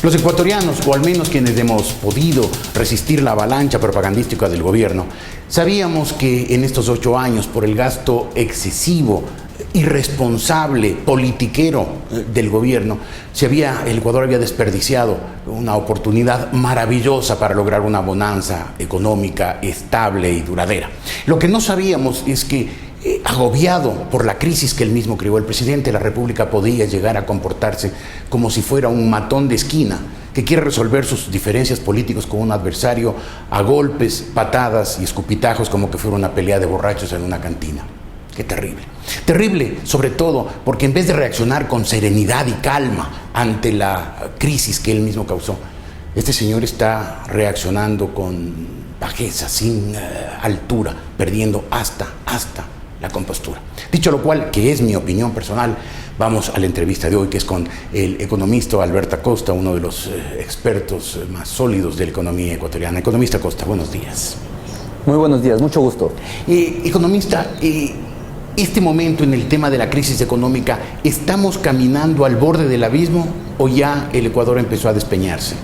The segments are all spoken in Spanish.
Los ecuatorianos, o al menos quienes hemos podido resistir la avalancha propagandística del gobierno, sabíamos que en estos 8 años, por el gasto excesivo, irresponsable, politiquero del gobierno, el Ecuador había desperdiciado una oportunidad maravillosa para lograr una bonanza económica estable y duradera. Lo que no sabíamos es que, agobiado por la crisis que él mismo creó, el presidente de la República podía llegar a comportarse como si fuera un matón de esquina que quiere resolver sus diferencias políticas con un adversario a golpes, patadas y escupitajos, como que fuera una pelea de borrachos en una cantina. Qué terrible. Terrible, sobre todo, porque en vez de reaccionar con serenidad y calma ante la crisis que él mismo causó, este señor está reaccionando con bajeza, sin altura, perdiendo hasta la compostura. Dicho lo cual, que es mi opinión personal, vamos a la entrevista de hoy, que es con el economista Alberto Acosta, uno de los expertos más sólidos de la economía ecuatoriana. Economista Acosta, buenos días. Muy buenos días, mucho gusto. Economista, este momento en el tema de la crisis económica, ¿estamos caminando al borde del abismo o ya el Ecuador empezó a despeñarse?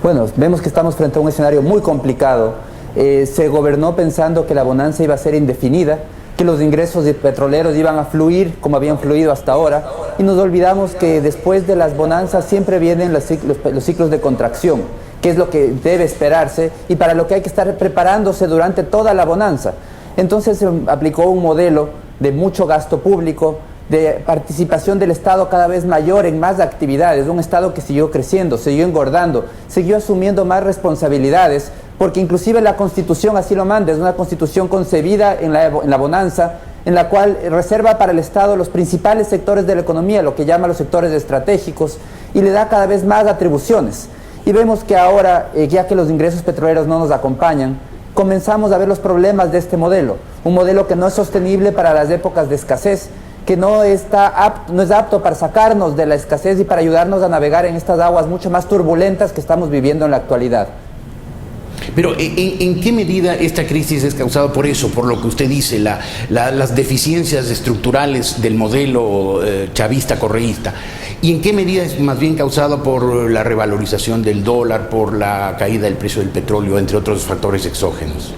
Bueno, vemos que estamos frente a un escenario muy complicado. Se gobernó pensando que la bonanza iba a ser indefinida, que los ingresos de petroleros iban a fluir como habían fluido hasta ahora, y nos olvidamos que después de las bonanzas siempre vienen los ciclos de contracción, que es lo que debe esperarse y para lo que hay que estar preparándose durante toda la bonanza. Entonces se aplicó un modelo de mucho gasto público, de participación del Estado cada vez mayor en más actividades, un Estado que siguió creciendo, siguió engordando, siguió asumiendo más responsabilidades, porque inclusive la Constitución así lo manda, es una Constitución concebida en la bonanza, en la cual reserva para el Estado los principales sectores de la economía, lo que llama los sectores estratégicos, y le da cada vez más atribuciones. Y vemos que ahora, ya que los ingresos petroleros no nos acompañan, comenzamos a ver los problemas de este modelo, un modelo que no es sostenible para las épocas de escasez, que no es apto para sacarnos de la escasez y para ayudarnos a navegar en estas aguas mucho más turbulentas que estamos viviendo en la actualidad. Pero ¿en qué medida esta crisis es causada por eso, por lo que usted dice, las deficiencias estructurales del modelo chavista-correísta? ¿Y en qué medida es más bien causada por la revalorización del dólar, por la caída del precio del petróleo, entre otros factores exógenos?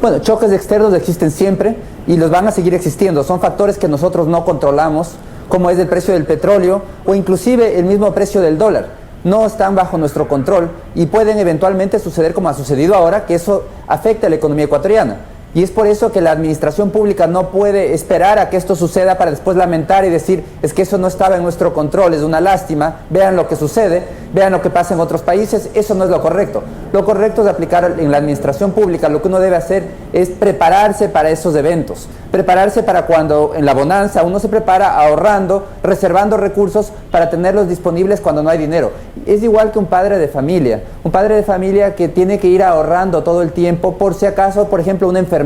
Bueno, choques externos existen siempre y los van a seguir existiendo. Son factores que nosotros no controlamos, como es el precio del petróleo o inclusive el mismo precio del dólar. No están bajo nuestro control y pueden eventualmente suceder como ha sucedido ahora, que eso afecta a la economía ecuatoriana. Y es por eso que la administración pública no puede esperar a que esto suceda para después lamentar y decir, es que eso no estaba en nuestro control, es una lástima, vean lo que sucede, vean lo que pasa en otros países. Eso no es lo correcto. Lo correcto es aplicar en la administración pública. Lo que uno debe hacer es prepararse para esos eventos, prepararse para cuando en la bonanza uno se prepara ahorrando, reservando recursos para tenerlos disponibles cuando no hay dinero. Es igual que un padre de familia que tiene que ir ahorrando todo el tiempo por si acaso, por ejemplo, una enfermedad,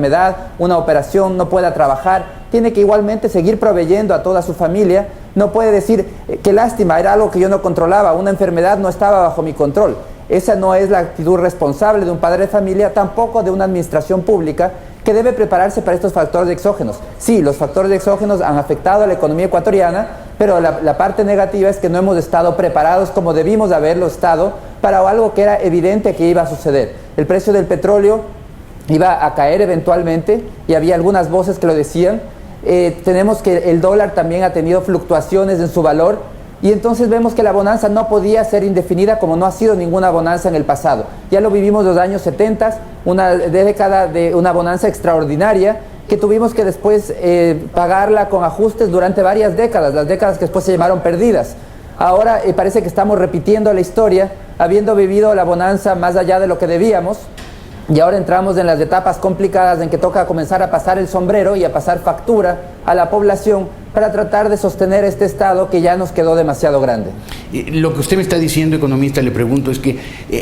una operación, no pueda trabajar, tiene que igualmente seguir proveyendo a toda su familia. No puede decir, qué lástima, era algo que yo no controlaba, una enfermedad no estaba bajo mi control. Esa no es la actitud responsable de un padre de familia, tampoco de una administración pública que debe prepararse para estos factores exógenos. Sí, los factores exógenos han afectado a la economía ecuatoriana, pero la parte negativa es que no hemos estado preparados como debimos haberlo estado para algo que era evidente que iba a suceder. El precio del petróleo iba a caer eventualmente y había algunas voces que lo decían. Tenemos que el dólar también ha tenido fluctuaciones en su valor y entonces vemos que la bonanza no podía ser indefinida como no ha sido ninguna bonanza en el pasado. Ya lo vivimos los años 70, una década de una bonanza extraordinaria que tuvimos que después pagarla con ajustes durante varias décadas, las décadas que después se llamaron perdidas. Ahora parece que estamos repitiendo la historia, habiendo vivido la bonanza más allá de lo que debíamos. Y ahora entramos en las etapas complicadas en que toca comenzar a pasar el sombrero y a pasar factura a la población para tratar de sostener este Estado que ya nos quedó demasiado grande. Lo que usted me está diciendo, economista, le pregunto, es que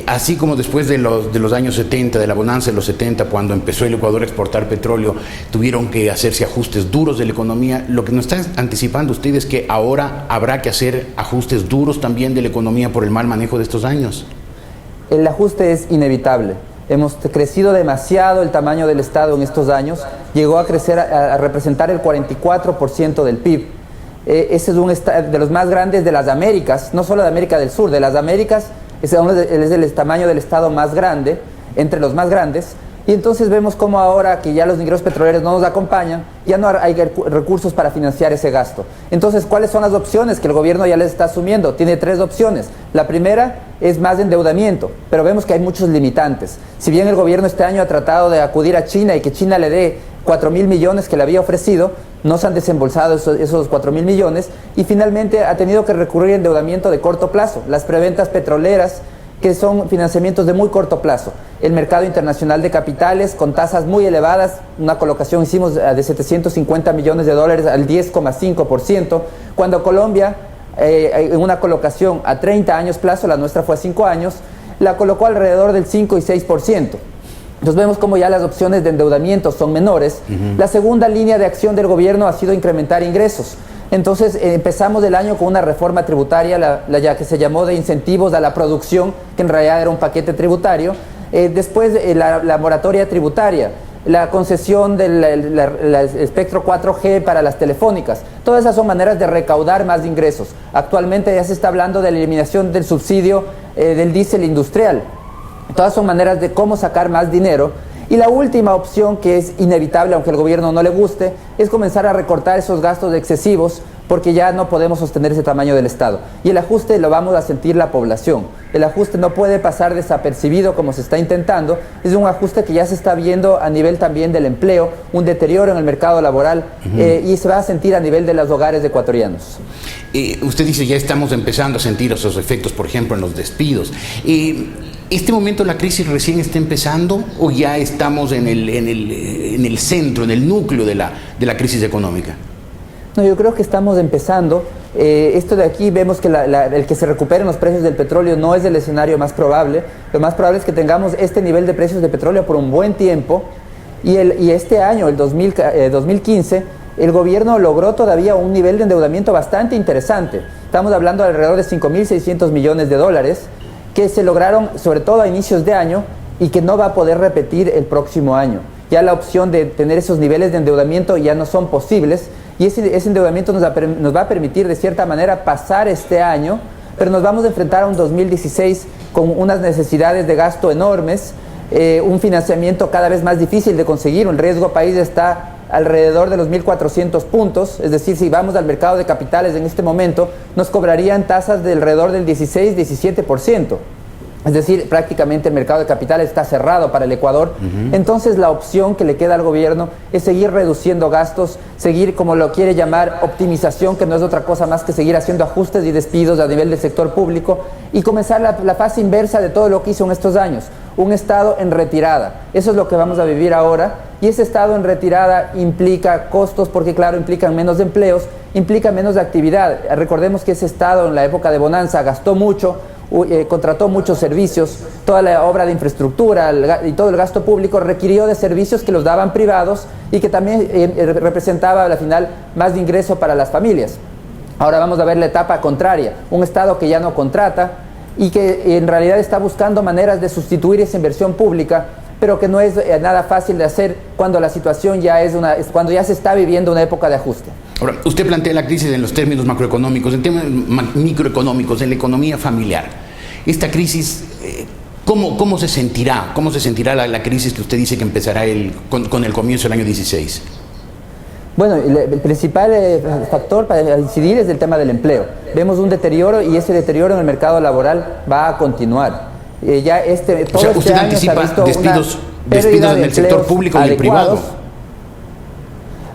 así como después de los años 70, de la bonanza de los 70, cuando empezó el Ecuador a exportar petróleo, tuvieron que hacerse ajustes duros de la economía, lo que nos están anticipando usted es que ahora habrá que hacer ajustes duros también de la economía por el mal manejo de estos años. El ajuste es inevitable. Hemos crecido demasiado el tamaño del Estado en estos años, llegó a crecer, a representar el 44% del PIB. ese es de los más grandes de las Américas, no solo de América del Sur, de las Américas, es el tamaño del estado más grande, entre los más grandes. Y entonces vemos cómo ahora que ya los ingresos petroleros no nos acompañan, ya no hay recursos para financiar ese gasto. Entonces, ¿cuáles son las opciones que el gobierno ya les está asumiendo? Tiene 3 opciones. La primera es más endeudamiento, pero vemos que hay muchos limitantes. Si bien el gobierno este año ha tratado de acudir a China y que China le dé 4.000 millones que le había ofrecido, no se han desembolsado esos 4.000 millones y finalmente ha tenido que recurrir a endeudamiento de corto plazo. Las preventas petroleras, que son financiamientos de muy corto plazo. El mercado internacional de capitales con tasas muy elevadas, una colocación hicimos de 750 millones de dólares al 10,5%, cuando Colombia, en una colocación a 30 años plazo, la nuestra fue a 5 años, la colocó alrededor del 5 y 6%. Entonces vemos como ya las opciones de endeudamiento son menores. La segunda línea de acción del gobierno ha sido incrementar ingresos. Entonces empezamos el año con una reforma tributaria, la ya que se llamó de incentivos a la producción, que en realidad era un paquete tributario. Después la moratoria tributaria, la concesión del espectro 4G para las telefónicas. Todas esas son maneras de recaudar más ingresos. Actualmente ya se está hablando de la eliminación del subsidio del diésel industrial. Todas son maneras de cómo sacar más dinero. Y la última opción, que es inevitable, aunque al gobierno no le guste, es comenzar a recortar esos gastos excesivos, porque ya no podemos sostener ese tamaño del Estado. Y el ajuste lo vamos a sentir la población. El ajuste no puede pasar desapercibido como se está intentando. Es un ajuste que ya se está viendo a nivel también del empleo, un deterioro en el mercado laboral, y se va a sentir a nivel de los hogares ecuatorianos. Usted dice, ya estamos empezando a sentir esos efectos, por ejemplo, en los despidos. ¿Este momento la crisis recién está empezando o ya estamos en el centro, en el núcleo de la crisis económica? No, yo creo que estamos empezando. Esto de aquí vemos que el que se recuperen los precios del petróleo no es el escenario más probable. Lo más probable es que tengamos este nivel de precios de petróleo por un buen tiempo. Y este año, el 2015, el gobierno logró todavía un nivel de endeudamiento bastante interesante. Estamos hablando de alrededor de 5.600 millones de dólares que se lograron sobre todo a inicios de año y que no va a poder repetir el próximo año. Ya la opción de tener esos niveles de endeudamiento ya no son posibles y ese endeudamiento nos va a permitir de cierta manera pasar este año, pero nos vamos a enfrentar a un 2016 con unas necesidades de gasto enormes, un financiamiento cada vez más difícil de conseguir. El riesgo país está alrededor de los 1.400 puntos, es decir, si vamos al mercado de capitales en este momento, nos cobrarían tasas de alrededor del 16-17%. Es decir, prácticamente el mercado de capitales está cerrado para el Ecuador. Entonces la opción que le queda al gobierno es seguir reduciendo gastos, seguir, como lo quiere llamar, optimización, que no es otra cosa más que seguir haciendo ajustes y despidos a nivel del sector público y comenzar la fase inversa de todo lo que hizo en estos años. Un Estado en retirada. Eso es lo que vamos a vivir ahora. Y ese Estado en retirada implica costos porque, claro, implican menos empleos, implica menos actividad. Recordemos que ese Estado en la época de bonanza gastó mucho, contrató muchos servicios, toda la obra de infraestructura y todo el gasto público requirió de servicios que los daban privados y que también representaba al final más de ingreso para las familias. Ahora vamos a ver la etapa contraria, un Estado que ya no contrata y que en realidad está buscando maneras de sustituir esa inversión pública, pero que no es nada fácil de hacer cuando la situación cuando ya se está viviendo una época de ajuste. Ahora, usted plantea la crisis en los términos macroeconómicos, en términos microeconómicos, en la economía familiar. Esta crisis, ¿cómo se sentirá? ¿Cómo se sentirá la crisis que usted dice que empezará con el comienzo del año 16? Bueno, el principal factor para incidir es el tema del empleo. Vemos un deterioro y ese deterioro en el mercado laboral va a continuar. Usted anticipa despidos en el sector público y el privado.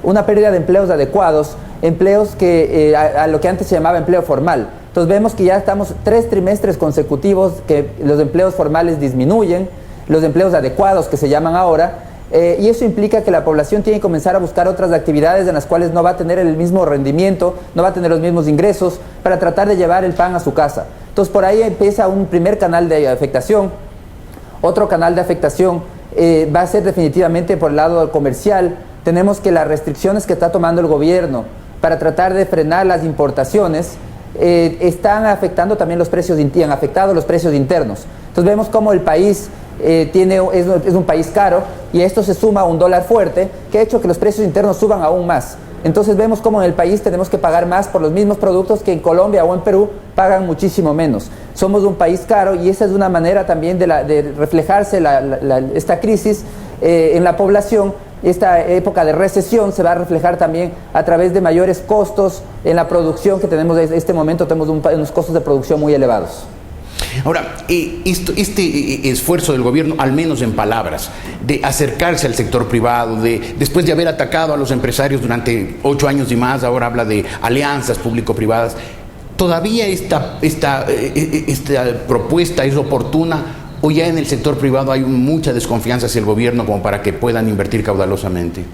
Una pérdida de empleos adecuados, empleos que a lo que antes se llamaba empleo formal. Entonces vemos que ya estamos 3 trimestres consecutivos que los empleos formales disminuyen, los empleos adecuados que se llaman ahora, y eso implica que la población tiene que comenzar a buscar otras actividades en las cuales no va a tener el mismo rendimiento, no va a tener los mismos ingresos para tratar de llevar el pan a su casa. Entonces por ahí empieza un primer canal de afectación. Otro canal de afectación va a ser definitivamente por el lado comercial. Tenemos que las restricciones que está tomando el gobierno para tratar de frenar las importaciones están afectando también los precios, han afectado los precios internos. Entonces vemos cómo el país es un país caro y esto se suma a un dólar fuerte que ha hecho que los precios internos suban aún más. Entonces vemos cómo en el país tenemos que pagar más por los mismos productos que en Colombia o en Perú pagan muchísimo menos. Somos un país caro y esa es una manera también de reflejarse esta crisis en la población. Esta época de recesión se va a reflejar también a través de mayores costos en la producción que tenemos. En este momento tenemos unos costos de producción muy elevados. Ahora, este esfuerzo del gobierno, al menos en palabras, de acercarse al sector privado, después de haber atacado a los empresarios durante 8 años y más, ahora habla de alianzas público-privadas, ¿todavía esta propuesta es oportuna o ya en el sector privado hay mucha desconfianza hacia el gobierno como para que puedan invertir caudalosamente?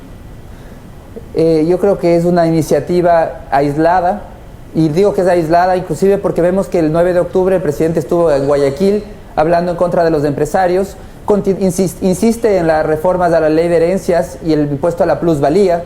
Yo creo que es una iniciativa aislada. Y digo que es aislada inclusive porque vemos que el 9 de octubre el presidente estuvo en Guayaquil hablando en contra de los empresarios, insiste en las reformas a la ley de herencias y el impuesto a la plusvalía,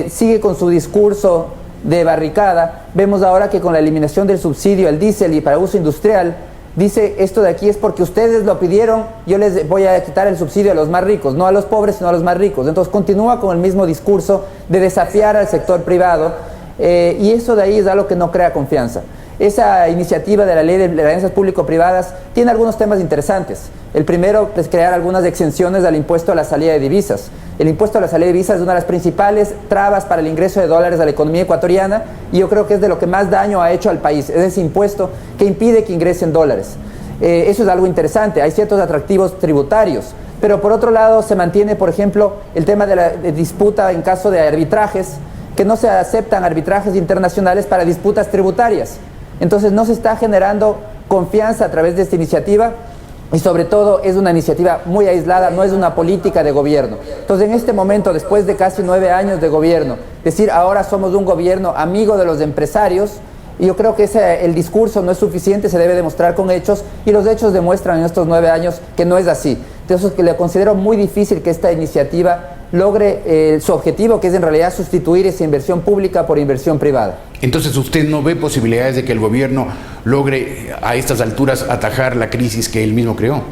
sigue con su discurso de barricada. Vemos ahora que con la eliminación del subsidio al diésel y para uso industrial, dice esto de aquí es porque ustedes lo pidieron, yo les voy a quitar el subsidio a los más ricos, no a los pobres sino a los más ricos. Entonces continúa con el mismo discurso de desafiar al sector privado. Y eso de ahí es algo que no crea confianza. Esa iniciativa de la ley de alianzas público-privadas tiene algunos temas interesantes. El primero es crear algunas exenciones al impuesto a la salida de divisas. El impuesto a la salida de divisas es una de las principales trabas para el ingreso de dólares a la economía ecuatoriana y yo creo que es de lo que más daño ha hecho al país. Es ese impuesto que impide que ingresen dólares. Eso es algo interesante. Hay ciertos atractivos tributarios. Pero por otro lado se mantiene, por ejemplo, el tema de la disputa en caso de arbitrajes, que no se aceptan arbitrajes internacionales para disputas tributarias. Entonces no se está generando confianza a través de esta iniciativa y sobre todo es una iniciativa muy aislada, no es una política de gobierno. Entonces en este momento, después de casi 9 años de gobierno, decir ahora somos un gobierno amigo de los empresarios, y yo creo que el discurso no es suficiente, se debe demostrar con hechos y los hechos demuestran en estos 9 años que no es así. Entonces que le considero muy difícil que esta iniciativa logre su objetivo, que es en realidad sustituir esa inversión pública por inversión privada. Entonces, ¿usted no ve posibilidades de que el gobierno logre a estas alturas atajar la crisis que él mismo creó?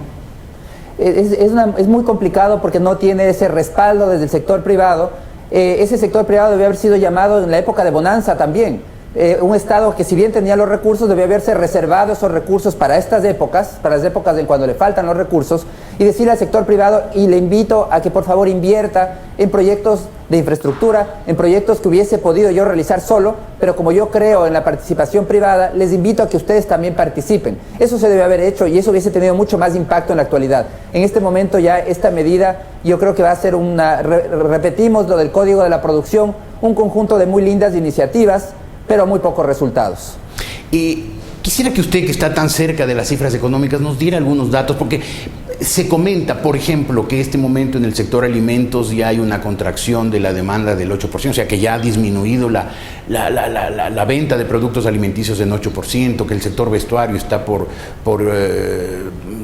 Es muy complicado porque no tiene ese respaldo desde el sector privado. Ese sector privado debe haber sido llamado en la época de bonanza también. Un Estado que si bien tenía los recursos debía haberse reservado esos recursos para estas épocas, para las épocas en cuando le faltan los recursos, y decirle al sector privado, y le invito a que por favor invierta en proyectos de infraestructura, en proyectos que hubiese podido yo realizar solo, pero como yo creo en la participación privada, les invito a que ustedes también participen. Eso se debe haber hecho y eso hubiese tenido mucho más impacto en la actualidad. En este momento ya esta medida yo creo que va a ser repetimos lo del Código de la Producción, un conjunto de muy lindas iniciativas, pero muy pocos resultados. Y quisiera que usted, que está tan cerca de las cifras económicas, nos diera algunos datos, porque se comenta, por ejemplo, que en este momento en el sector alimentos ya hay una contracción de la demanda del 8%, o sea que ya ha disminuido la venta de productos alimenticios en 8%, que el sector vestuario está por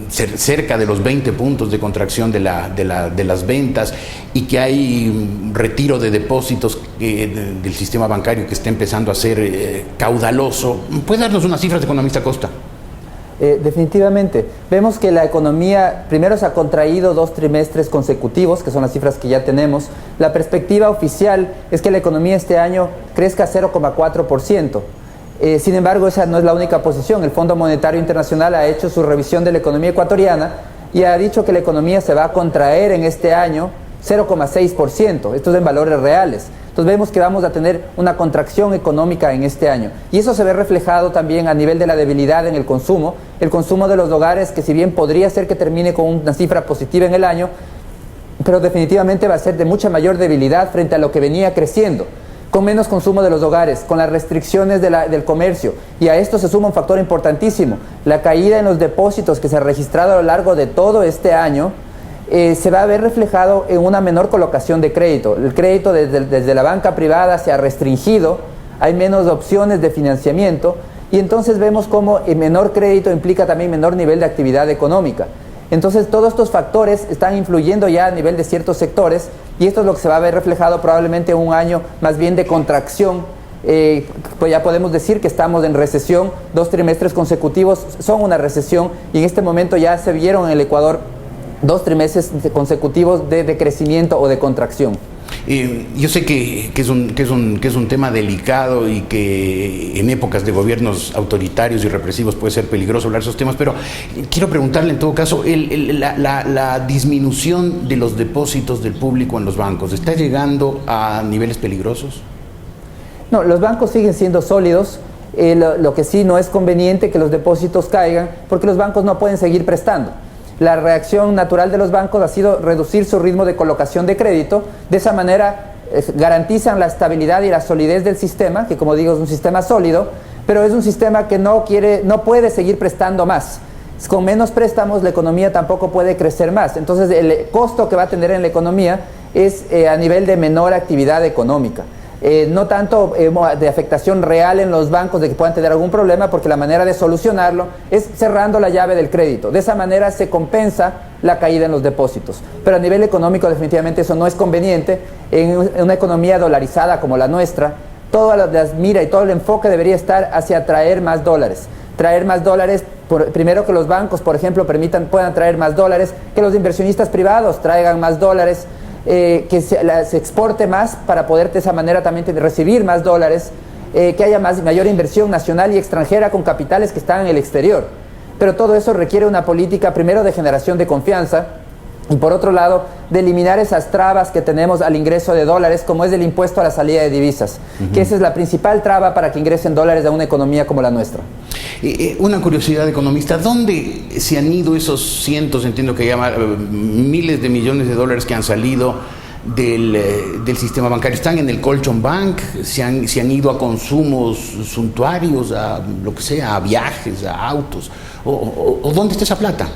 cerca de los 20 puntos de contracción de las ventas y que hay retiro de depósitos del sistema bancario que está empezando a ser caudaloso. ¿Puede darnos unas cifras, economista Costa? Definitivamente. Vemos que la economía primero se ha contraído 2 trimestres consecutivos, que son las cifras que ya tenemos. La perspectiva oficial es que la economía este año crezca 0,4%. Sin embargo, esa no es la única posición. El Fondo Monetario Internacional ha hecho su revisión de la economía ecuatoriana y ha dicho que la economía se va a contraer en este año 0,6%. Esto es en valores reales. Entonces vemos que vamos a tener una contracción económica en este año. Y eso se ve reflejado también a nivel de la debilidad en el consumo de los hogares, que si bien podría ser que termine con una cifra positiva en el año, pero definitivamente va a ser de mucha mayor debilidad frente a lo que venía creciendo, con menos consumo de los hogares, con las restricciones del comercio. Y a esto se suma un factor importantísimo, la caída en los depósitos que se ha registrado a lo largo de todo este año. Se va a ver reflejado en una menor colocación de crédito. El crédito desde la banca privada se ha restringido, hay menos opciones de financiamiento y entonces vemos cómo el menor crédito implica también menor nivel de actividad económica. Entonces todos estos factores están influyendo ya a nivel de ciertos sectores y esto es lo que se va a ver reflejado probablemente en un año más bien de contracción. Pues ya podemos decir que estamos en recesión, 2 trimestres consecutivos son una recesión y en este momento ya se vieron en el Ecuador 2 trimestres consecutivos de crecimiento o de contracción. Yo sé que es un tema delicado y que en épocas de gobiernos autoritarios y represivos puede ser peligroso hablar de esos temas, pero quiero preguntarle en todo caso, la disminución de los depósitos del público en los bancos, ¿está llegando a niveles peligrosos? No, los bancos siguen siendo sólidos. Lo que sí no es conveniente que los depósitos caigan, porque los bancos no pueden seguir prestando. La reacción natural de los bancos ha sido reducir su ritmo de colocación de crédito. De esa manera garantizan la estabilidad y la solidez del sistema, que como digo es un sistema sólido, pero es un sistema que no puede seguir prestando más. Con menos préstamos la economía tampoco puede crecer más. Entonces el costo que va a tener en la economía es a nivel de menor actividad económica. No tanto de afectación real en los bancos de que puedan tener algún problema, porque la manera de solucionarlo es cerrando la llave del crédito. De esa manera se compensa la caída en los depósitos. Pero a nivel económico definitivamente eso no es conveniente. En una economía dolarizada como la nuestra, todas las mira y todo el enfoque debería estar hacia traer más dólares. Traer más dólares, primero que los bancos, por ejemplo, puedan traer más dólares, que los inversionistas privados traigan más dólares, que se exporte más para poder de esa manera también recibir más dólares, que haya mayor inversión nacional y extranjera con capitales que están en el exterior. Pero todo eso requiere una política primero de generación de confianza y por otro lado de eliminar esas trabas que tenemos al ingreso de dólares, como es el impuesto a la salida de divisas, que esa es la principal traba para que ingresen dólares a una economía como la nuestra. Una curiosidad, economista, ¿dónde se han ido esos cientos, entiendo que llama miles de millones de dólares que han salido del sistema bancario? ¿Están en el Colchón Bank? ¿Se han ido a consumos suntuarios, a lo que sea, a viajes, a autos? ¿O dónde está esa plata?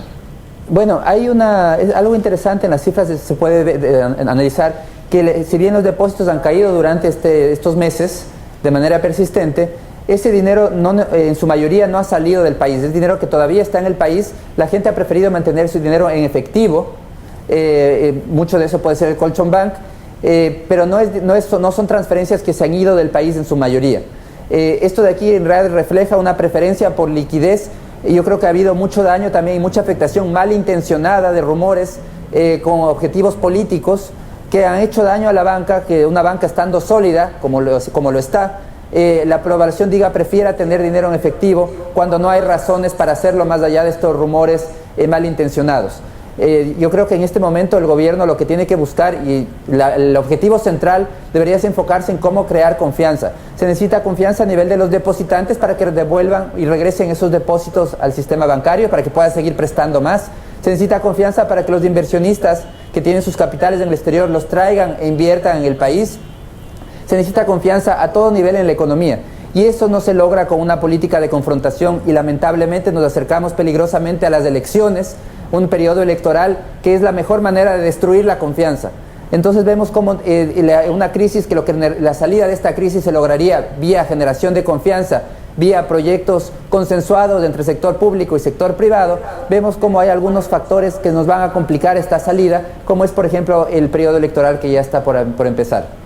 Bueno, es algo interesante en las cifras, se puede analizar que si bien los depósitos han caído durante estos meses de manera persistente, ese dinero en su mayoría no ha salido del país, es dinero que todavía está en el país. La gente ha preferido mantener su dinero en efectivo, mucho de eso puede ser el Colchón Bank, pero no son transferencias que se han ido del país en su mayoría. Esto de aquí en realidad refleja una preferencia por liquidez. Y yo creo que ha habido mucho daño también y mucha afectación malintencionada de rumores con objetivos políticos que han hecho daño a la banca, que una banca estando sólida como lo está, la población prefiera tener dinero en efectivo cuando no hay razones para hacerlo más allá de estos rumores malintencionados. Yo creo que en este momento el gobierno lo que tiene que buscar y el objetivo central debería enfocarse en cómo crear confianza. Se necesita confianza a nivel de los depositantes para que devuelvan y regresen esos depósitos al sistema bancario, para que pueda seguir prestando más. Se necesita confianza para que los inversionistas que tienen sus capitales en el exterior los traigan e inviertan en el país. Se necesita confianza a todo nivel en la economía. Y eso no se logra con una política de confrontación y lamentablemente nos acercamos peligrosamente a las elecciones, un periodo electoral que es la mejor manera de destruir la confianza. Entonces vemos como una crisis, la salida de esta crisis se lograría vía generación de confianza, vía proyectos consensuados entre sector público y sector privado. Vemos como hay algunos factores que nos van a complicar esta salida, como es por ejemplo el periodo electoral que ya está por empezar.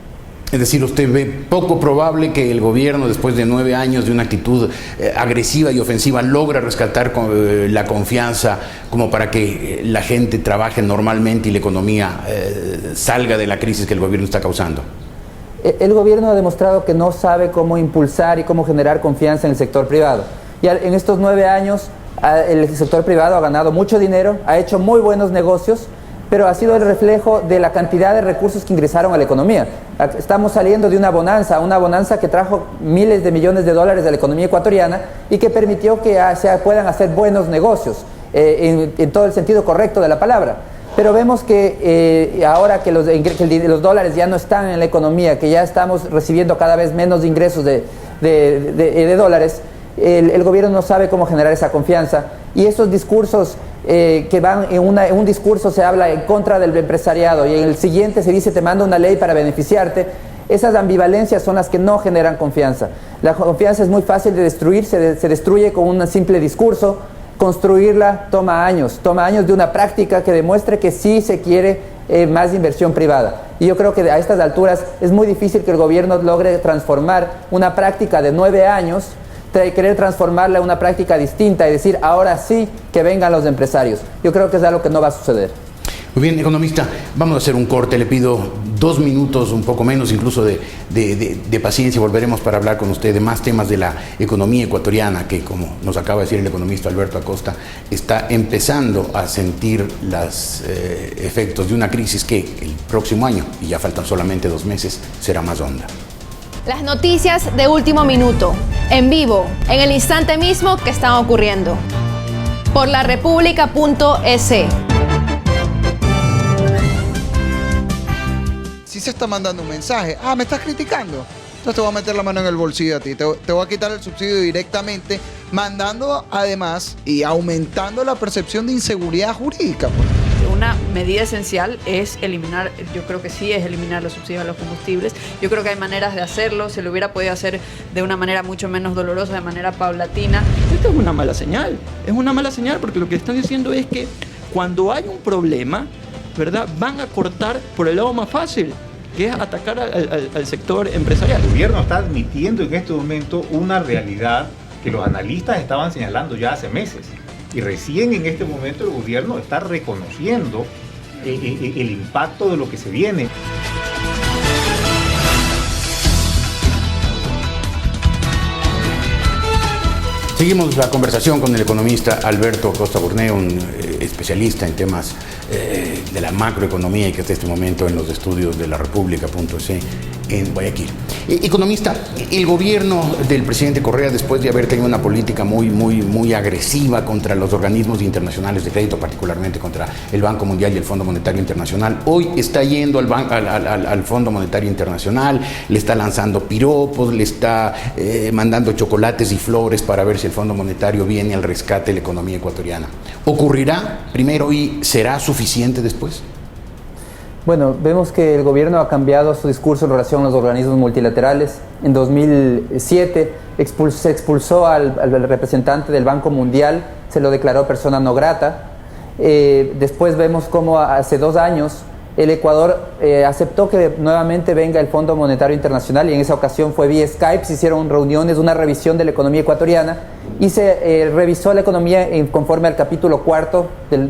Es decir, usted ve poco probable que el gobierno, después de 9 años de una actitud agresiva y ofensiva, logre rescatar la confianza como para que la gente trabaje normalmente y la economía salga de la crisis que el gobierno está causando. El gobierno ha demostrado que no sabe cómo impulsar y cómo generar confianza en el sector privado. Y en estos 9 años el sector privado ha ganado mucho dinero, ha hecho muy buenos negocios, pero ha sido el reflejo de la cantidad de recursos que ingresaron a la economía. Estamos saliendo de una bonanza que trajo miles de millones de dólares a la economía ecuatoriana y que permitió que se puedan hacer buenos negocios, en todo el sentido correcto de la palabra. Pero vemos que ahora que los dólares ya no están en la economía, que ya estamos recibiendo cada vez menos ingresos de dólares, el gobierno no sabe cómo generar esa confianza. Y esos discursos que van en un discurso se habla en contra del empresariado y en el siguiente se dice te mando una ley para beneficiarte. Esas ambivalencias son las que no generan confianza. La confianza es muy fácil de destruir, se destruye con un simple discurso. Construirla toma años de una práctica que demuestre que sí se quiere más inversión privada. Y yo creo que a estas alturas es muy difícil que el gobierno logre transformar una práctica de 9 años, querer transformarla en una práctica distinta y decir ahora sí que vengan los empresarios. Yo creo que es algo que no va a suceder. Muy bien, economista, vamos a hacer un corte. Le pido 2 minutos, un poco menos incluso de paciencia, volveremos para hablar con usted de más temas de la economía ecuatoriana, que como nos acaba de decir el economista Alberto Acosta, está empezando a sentir los efectos de una crisis que el próximo año, y ya faltan solamente 2 meses, será más honda. Las noticias de último minuto, en vivo, en el instante mismo que están ocurriendo. Por larepublica.es. Si se está mandando un mensaje, me estás criticando, entonces te voy a meter la mano en el bolsillo a ti, te voy a quitar el subsidio directamente, mandando además y aumentando la percepción de inseguridad jurídica. Una medida esencial es eliminar, yo creo que sí, es eliminar los subsidios a los combustibles. Yo creo que hay maneras de hacerlo, se lo hubiera podido hacer de una manera mucho menos dolorosa, de manera paulatina. Esto es una mala señal porque lo que están diciendo es que cuando hay un problema, ¿verdad?, van a cortar por el lado más fácil, que es atacar al sector empresarial. El gobierno está admitiendo en este momento una realidad que los analistas estaban señalando ya hace meses. Y recién en este momento el gobierno está reconociendo el impacto de lo que se viene. Seguimos la conversación con el economista Alberto Acosta Burneo, un especialista en temas de la macroeconomía y que hasta este momento en los estudios de la República.es en Guayaquil. Economista, el gobierno del presidente Correa, después de haber tenido una política muy agresiva contra los organismos internacionales de crédito, particularmente contra el Banco Mundial y el Fondo Monetario Internacional, hoy está yendo al Fondo Monetario Internacional, le está lanzando piropos, le está mandando chocolates y flores para ver si el Fondo Monetario viene al rescate de la economía ecuatoriana. ¿Ocurrirá primero y será suficiente después? Bueno, vemos que el gobierno ha cambiado su discurso en relación a los organismos multilaterales. En 2007 se expulsó al representante del Banco Mundial, se lo declaró persona no grata. Después vemos cómo hace 2 años el Ecuador aceptó que nuevamente venga el Fondo Monetario Internacional, y en esa ocasión fue vía Skype, se hicieron reuniones, una revisión de la economía ecuatoriana, y se revisó la economía conforme al capítulo 4 del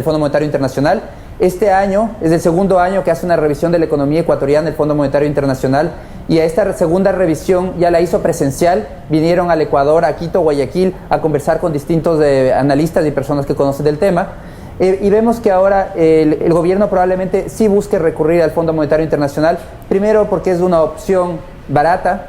Fondo Monetario Internacional. Este año es el segundo año que hace una revisión de la economía ecuatoriana el Fondo Monetario Internacional, y a esta segunda revisión ya la hizo presencial. Vinieron al Ecuador, a Quito, Guayaquil, a conversar con distintos analistas y personas que conocen del tema. Y vemos que ahora el gobierno probablemente sí busque recurrir al Fondo Monetario Internacional, primero porque es una opción barata.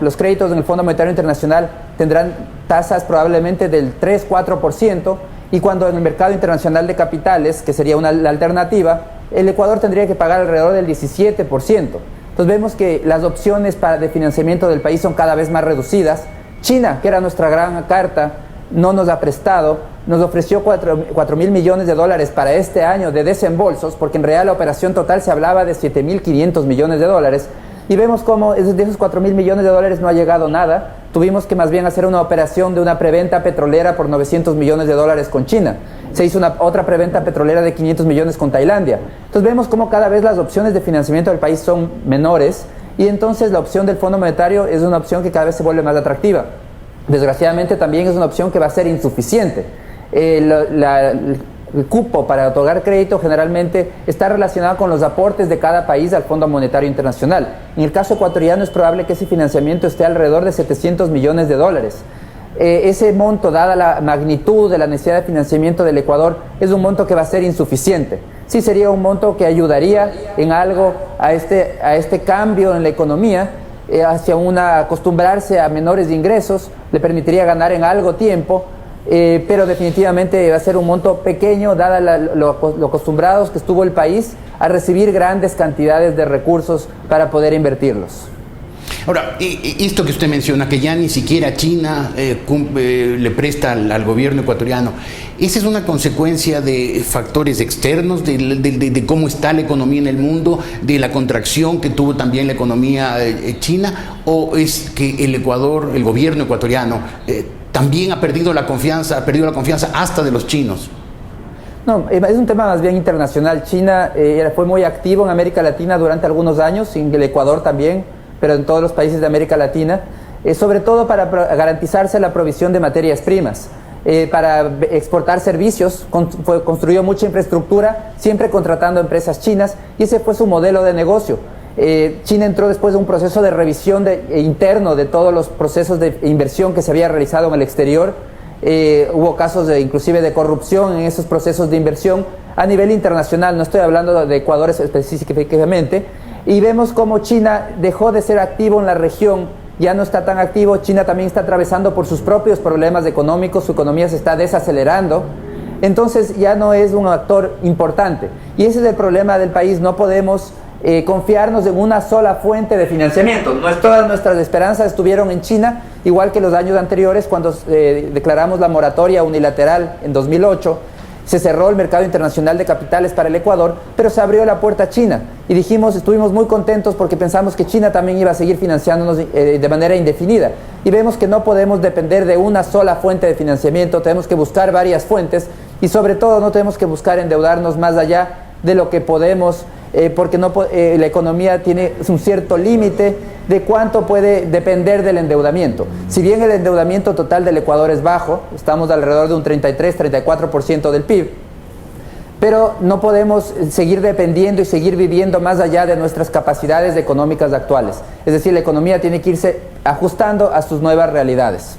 Los créditos en el Fondo Monetario Internacional tendrán tasas probablemente del 3-4%, y cuando en el mercado internacional de capitales, que sería la alternativa, el Ecuador tendría que pagar alrededor del 17%. Entonces vemos que las opciones de financiamiento del país son cada vez más reducidas. China, que era nuestra gran carta, no nos ha prestado, nos ofreció 4.000 millones de dólares para este año de desembolsos, porque en realidad la operación total se hablaba de 7.500 millones de dólares, y vemos cómo de esos 4.000 millones de dólares no ha llegado nada. Tuvimos que más bien hacer una operación de una preventa petrolera por 900 millones de dólares con China. Se hizo otra preventa petrolera de 500 millones con Tailandia. Entonces vemos cómo cada vez las opciones de financiamiento del país son menores, y entonces la opción del Fondo Monetario es una opción que cada vez se vuelve más atractiva. Desgraciadamente también es una opción que va a ser insuficiente. El cupo para otorgar crédito generalmente está relacionado con los aportes de cada país al Fondo Monetario Internacional. En el caso ecuatoriano es probable que ese financiamiento esté alrededor de 700 millones de dólares. Ese monto, dada la magnitud de la necesidad de financiamiento del Ecuador, es un monto que va a ser insuficiente. Sí sería un monto que ayudaría en algo a este cambio en la economía, hacia acostumbrarse a menores ingresos, le permitiría ganar en algo tiempo, pero definitivamente va a ser un monto pequeño, dada lo acostumbrados que estuvo el país a recibir grandes cantidades de recursos para poder invertirlos. Ahora, esto que usted menciona, que ya ni siquiera China le presta al gobierno ecuatoriano, ¿esa es una consecuencia de factores externos, de cómo está la economía en el mundo, de la contracción que tuvo también la economía china, o es que el Ecuador, el gobierno ecuatoriano, también ha perdido la confianza hasta de los chinos? No, es un tema más bien internacional. China fue muy activo en América Latina durante algunos años, en el Ecuador también, pero en todos los países de América Latina, sobre todo para garantizarse la provisión de materias primas. para exportar servicios, construyó mucha infraestructura, siempre contratando empresas chinas, y ese fue su modelo de negocio. China entró después de un proceso de revisión interno de todos los procesos de inversión que se había realizado en el exterior. Hubo casos inclusive de corrupción en esos procesos de inversión a nivel internacional, no estoy hablando de Ecuador específicamente, y vemos cómo China dejó de ser activo en la región, ya no está tan activo. China también está atravesando por sus propios problemas económicos, su economía se está desacelerando, entonces ya no es un actor importante, y ese es el problema del país. No podemos confiarnos en una sola fuente de financiamiento. Todas nuestras esperanzas estuvieron en China, igual que los años anteriores, cuando declaramos la moratoria unilateral en 2008, se cerró el mercado internacional de capitales para el Ecuador, pero se abrió la puerta a China, y estuvimos muy contentos porque pensamos que China también iba a seguir financiándonos de manera indefinida, y vemos que no podemos depender de una sola fuente de financiamiento, tenemos que buscar varias fuentes, y sobre todo no tenemos que buscar endeudarnos más allá de lo que podemos, porque la economía tiene un cierto límite de cuánto puede depender del endeudamiento. Si bien el endeudamiento total del Ecuador es bajo, estamos alrededor de un 33-34% del PIB, pero no podemos seguir dependiendo y seguir viviendo más allá de nuestras capacidades económicas actuales. Es decir, la economía tiene que irse ajustando a sus nuevas realidades.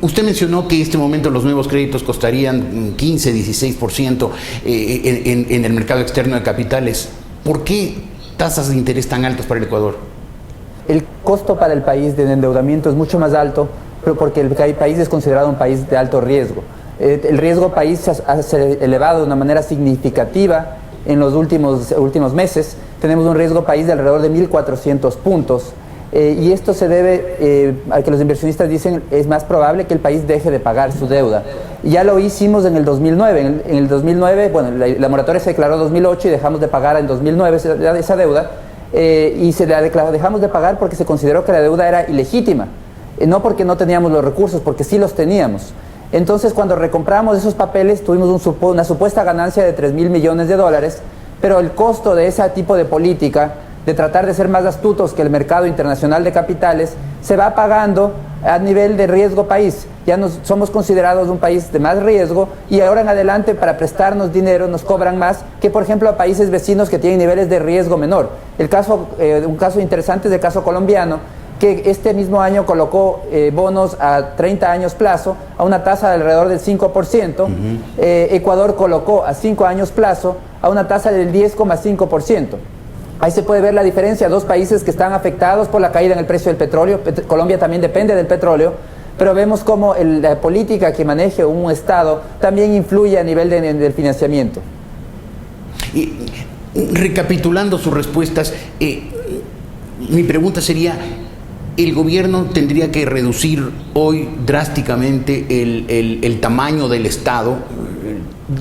Usted mencionó que en este momento los nuevos créditos costarían 15-16% en el mercado externo de capitales. ¿Por qué tasas de interés tan altas para el Ecuador? El costo para el país de endeudamiento es mucho más alto, pero porque el país es considerado un país de alto riesgo. El riesgo país se ha elevado de una manera significativa en los últimos meses. Tenemos un riesgo país de alrededor de 1.400 puntos. Y esto se debe a que los inversionistas dicen es más probable que el país deje de pagar su deuda. Ya lo hicimos en el 2009. En el 2009, bueno, la moratoria se declaró en 2008 y dejamos de pagar en 2009 esa deuda. Y se la declaró, dejamos de pagar porque se consideró que la deuda era ilegítima. No porque no teníamos los recursos, porque sí los teníamos. Entonces, cuando recompramos esos papeles, tuvimos una supuesta ganancia de $3.000 millones, pero el costo de ese tipo de política, de tratar de ser más astutos que el mercado internacional de capitales, se va pagando a nivel de riesgo país. Ya somos considerados un país de más riesgo, y ahora en adelante para prestarnos dinero nos cobran más que, por ejemplo, a países vecinos que tienen niveles de riesgo menor. Un caso interesante es el caso colombiano, que este mismo año colocó bonos a 30 años plazo a una tasa de alrededor del 5%. Ecuador colocó a 5 años plazo a una tasa del 10,5%. Ahí se puede ver la diferencia, dos países que están afectados por la caída en el precio del petróleo. Colombia también depende del petróleo, pero vemos cómo la política que maneje un Estado también influye a nivel del financiamiento. Y, recapitulando sus respuestas, mi pregunta sería: ¿el gobierno tendría que reducir hoy drásticamente el tamaño del Estado,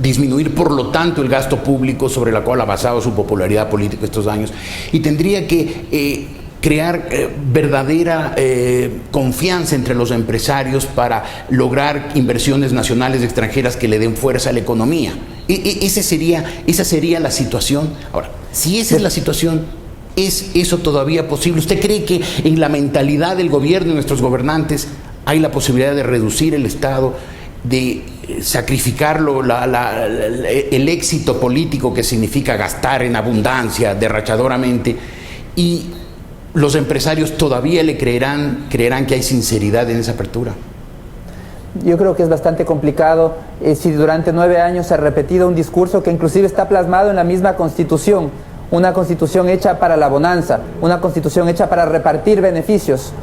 disminuir por lo tanto el gasto público sobre la cual ha basado su popularidad política estos años, y tendría que crear verdadera confianza entre los empresarios para lograr inversiones nacionales y extranjeras que le den fuerza a la economía? Esa sería la situación. Ahora, si esa es la situación, ¿es eso todavía posible? ¿Usted cree que en la mentalidad del gobierno y nuestros gobernantes hay la posibilidad de reducir el Estado, de sacrificarlo, el éxito político que significa gastar en abundancia, derrachadoramente, y los empresarios todavía le creerán que hay sinceridad en esa apertura? Yo creo que es bastante complicado si durante 9 años se ha repetido un discurso que inclusive está plasmado en la misma Constitución, una Constitución hecha para la bonanza, una Constitución hecha para repartir beneficios.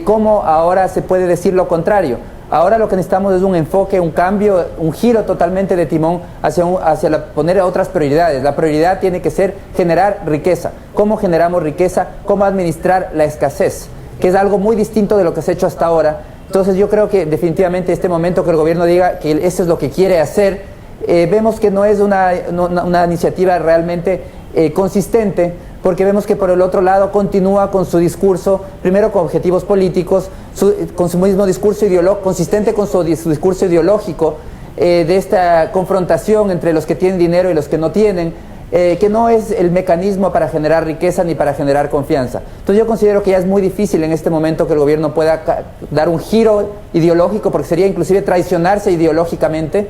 ¿Cómo ahora se puede decir lo contrario? Ahora lo que necesitamos es un enfoque, un cambio, un giro totalmente de timón hacia poner otras prioridades. La prioridad tiene que ser generar riqueza. ¿Cómo generamos riqueza? ¿Cómo administrar la escasez? Que es algo muy distinto de lo que se ha hecho hasta ahora. Entonces yo creo que definitivamente este momento que el gobierno diga que eso es lo que quiere hacer, vemos que no es una iniciativa realmente consistente, porque vemos que por el otro lado continúa con su discurso, primero con objetivos políticos, con su mismo discurso consistente con su discurso ideológico, de esta confrontación entre los que tienen dinero y los que no tienen, que no es el mecanismo para generar riqueza ni para generar confianza. Entonces yo considero que ya es muy difícil en este momento que el gobierno pueda dar un giro ideológico, porque sería inclusive traicionarse ideológicamente,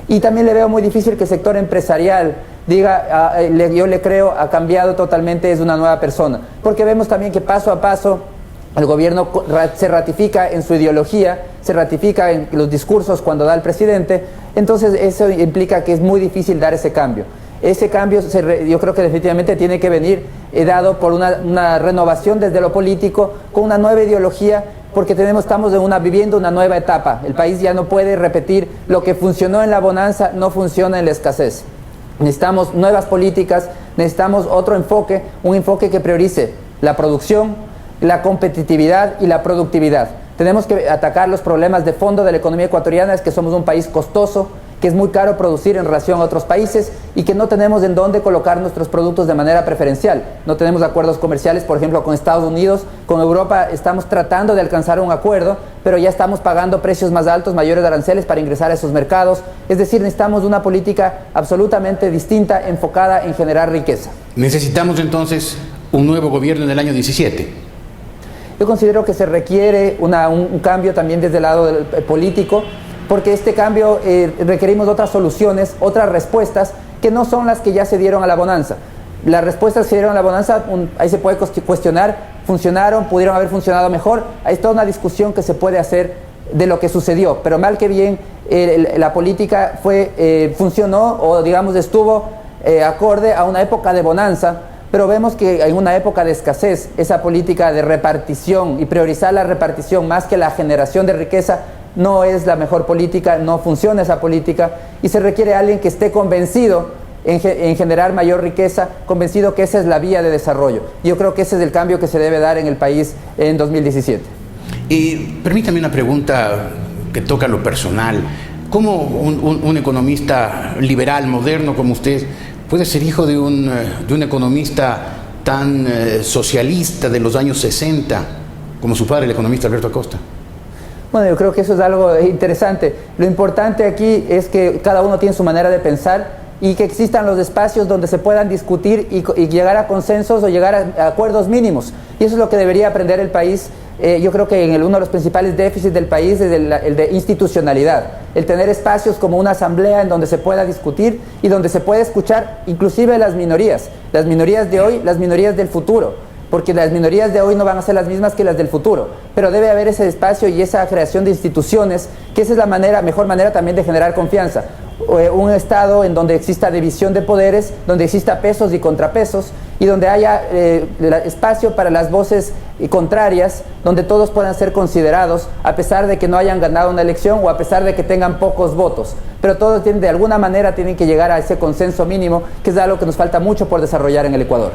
y también le veo muy difícil que el sector empresarial diga, yo le creo, ha cambiado totalmente, es una nueva persona, porque vemos también que paso a paso el gobierno se ratifica en su ideología, se ratifica en los discursos cuando da el presidente, entonces eso implica que es muy difícil dar ese cambio. Ese cambio yo creo que definitivamente tiene que venir dado por una renovación desde lo político, con una nueva ideología, porque estamos viviendo una nueva etapa. El país ya no puede repetir lo que funcionó en la bonanza, no funciona en la escasez. Necesitamos nuevas políticas, necesitamos otro enfoque, un enfoque que priorice la producción, la competitividad y la productividad. Tenemos que atacar los problemas de fondo de la economía ecuatoriana, es que somos un país costoso, que es muy caro producir en relación a otros países y que no tenemos en dónde colocar nuestros productos de manera preferencial. No tenemos acuerdos comerciales, por ejemplo, con Estados Unidos, con Europa estamos tratando de alcanzar un acuerdo, pero ya estamos pagando precios más altos, mayores aranceles para ingresar a esos mercados. Es decir, necesitamos una política absolutamente distinta, enfocada en generar riqueza. Necesitamos entonces un nuevo gobierno en el año 17. Yo considero que se requiere un cambio también desde el lado político, porque este cambio requerimos otras soluciones, otras respuestas que no son las que ya se dieron a la bonanza. Las respuestas que se dieron a la bonanza, ahí se puede cuestionar, funcionaron, pudieron haber funcionado mejor. Hay toda una discusión que se puede hacer de lo que sucedió, pero mal que bien la política funcionó o digamos estuvo acorde a una época de bonanza, pero vemos que en una época de escasez, esa política de repartición y priorizar la repartición más que la generación de riqueza no es la mejor política, no funciona esa política y se requiere alguien que esté convencido en generar mayor riqueza, convencido que esa es la vía de desarrollo. Yo creo que ese es el cambio que se debe dar en el país en 2017. Y permítame una pregunta que toca lo personal. ¿Cómo un economista liberal, moderno como usted, puede ser hijo de un economista tan socialista de los años 60 como su padre, el economista Alberto Acosta? Bueno, yo creo que eso es algo interesante. Lo importante aquí es que cada uno tiene su manera de pensar y que existan los espacios donde se puedan discutir y llegar a consensos o llegar a acuerdos mínimos. Y eso es lo que debería aprender el país. Yo creo que uno de los principales déficits del país es el de institucionalidad. El tener espacios como una asamblea en donde se pueda discutir y donde se pueda escuchar inclusive las minorías de hoy, las minorías del futuro. Porque las minorías de hoy no van a ser las mismas que las del futuro, pero debe haber ese espacio y esa creación de instituciones, que esa es la mejor manera también de generar confianza. Un Estado en donde exista división de poderes, donde exista pesos y contrapesos, y donde haya espacio para las voces contrarias, donde todos puedan ser considerados, a pesar de que no hayan ganado una elección o a pesar de que tengan pocos votos. Pero todos de alguna manera tienen que llegar a ese consenso mínimo, que es algo que nos falta mucho por desarrollar en el Ecuador.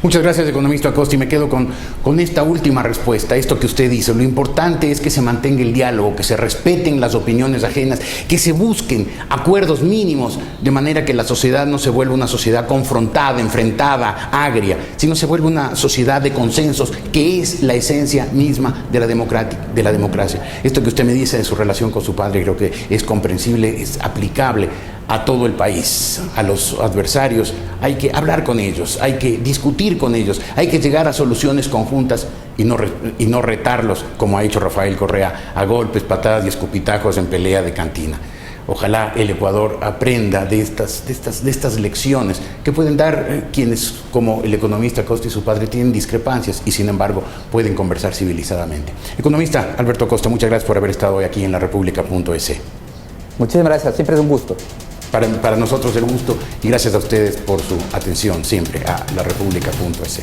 Muchas gracias, economista Acosta, y me quedo con esta última respuesta, esto que usted dice. Lo importante es que se mantenga el diálogo, que se respeten las opiniones ajenas, que se busquen acuerdos mínimos, de manera que la sociedad no se vuelva una sociedad confrontada, enfrentada, agria, sino se vuelva una sociedad de consensos, que es la esencia misma de la democracia. Esto que usted me dice de su relación con su padre creo que es comprensible, es aplicable a todo el país. A los adversarios hay que hablar con ellos, hay que discutir con ellos, hay que llegar a soluciones conjuntas y no retarlos como ha hecho Rafael Correa a golpes, patadas y escupitajos en pelea de cantina. Ojalá el Ecuador aprenda de estas lecciones que pueden dar quienes, como el economista Acosta y su padre, tienen discrepancias y sin embargo pueden conversar civilizadamente. Economista Alberto Acosta, muchas gracias por haber estado hoy aquí en laRepública.es. Muchísimas gracias, siempre es un gusto. Para nosotros el gusto, y gracias a ustedes por su atención siempre a laRepública.es.